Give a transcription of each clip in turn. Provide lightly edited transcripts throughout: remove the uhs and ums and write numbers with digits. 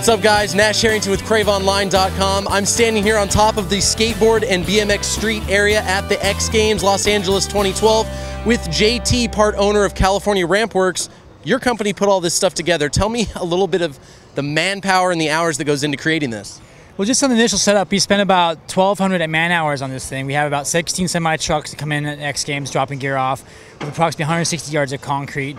What's up, guys? Nash Harrington with CraveOnline.com. I'm standing here on top of the skateboard and BMX street area at the X Games Los Angeles 2012 with JT, part owner of California RampWorks. Your company put all this stuff together. Tell me a little bit of the manpower and the hours that goes into creating this. Well, just on the initial setup, we spent about 1,200 man hours on this thing. We have about 16 semi-trucks that come in at X Games, dropping gear off, with approximately 160 yards of concrete.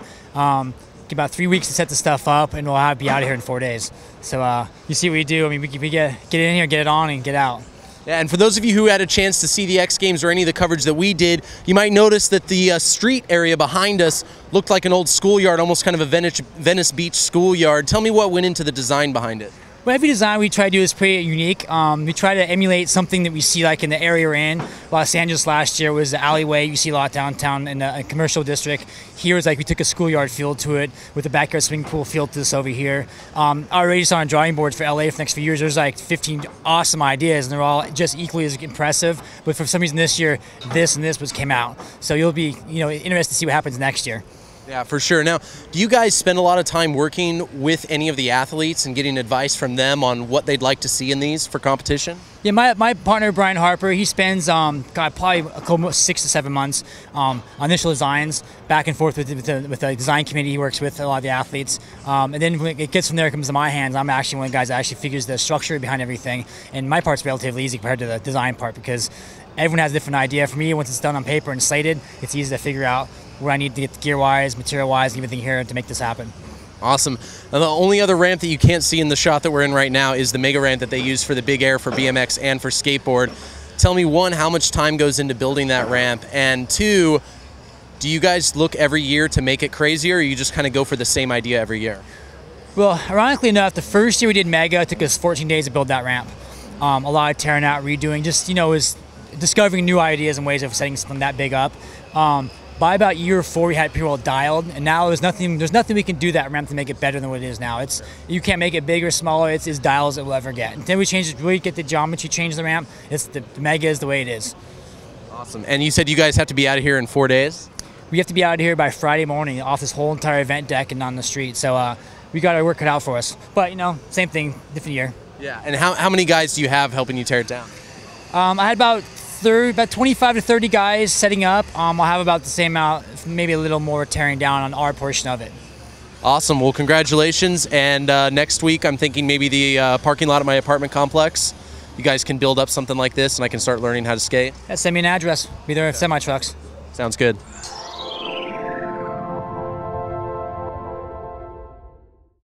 About 3 weeks to set the stuff up, and we'll be out of here in 4 days. So you see what we do. I mean, we get in here, get it on, and get out. Yeah, and for those of you who had a chance to see the X Games or any of the coverage that we did, you might notice that the street area behind us looked like an old schoolyard, almost kind of a Venice Beach schoolyard. Tell me what went into the design behind it. Well, every design we try to do is pretty unique. We try to emulate something that we see like in the area we're in. Los Angeles last year was the alleyway. You see a lot downtown in the commercial district. Here is like we took a schoolyard feel to it with a backyard swimming pool feel to this over here. Already just on drawing boards for LA for the next few years. There's like 15 awesome ideas, and they're all just equally as impressive. But for some reason this year, this and this came out. So you'll be interested to see what happens next year. Yeah, for sure. Now, do you guys spend a lot of time working with any of the athletes and getting advice from them on what they'd like to see in these for competition? Yeah, my partner, Brian Harper, he spends probably almost 6 to 7 months on initial designs, back and forth with the design committee. He works with a lot of the athletes. And then when it gets from there, it comes to my hands. I'm actually one of the guys that actually figures the structure behind everything. And my part's relatively easy compared to the design part because everyone has a different idea. For me, once it's done on paper and slated, it's easy to figure out where I need to get the gear-wise, material-wise, and everything here to make this happen. Awesome. Now, the only other ramp that you can't see in the shot that we're in right now is the mega ramp that they use for the big air for BMX and for skateboard. Tell me, one, how much time goes into building that ramp, and two, do you guys look every year to make it crazier, or you just kind of go for the same idea every year? Well, ironically enough, the first year we did mega, it took us 14 days to build that ramp. A lot of tearing out, redoing, just, was discovering new ideas and ways of setting something that big up. By about year 4, we had it pretty well dialed, and now there's nothing we can do that ramp to make it better than what it is now. You can't make it bigger or smaller. It's as dialed as it will ever get. Until we really get the geometry, change the ramp, the mega is the way it is. Awesome. And you said you guys have to be out of here in 4 days? We have to be out of here by Friday morning, off this whole entire event deck and on the street. So we got our work cut out for us. But same thing, different year. Yeah. And how many guys do you have helping you tear it down? I had about 25 to 30 guys setting up. I'll have about the same amount, maybe a little more tearing down on our portion of it. Awesome. Well, congratulations. And next week, I'm thinking maybe the parking lot of my apartment complex. You guys can build up something like this, and I can start learning how to skate. Yeah, send me an address. Be there with semi-trucks. Sounds good.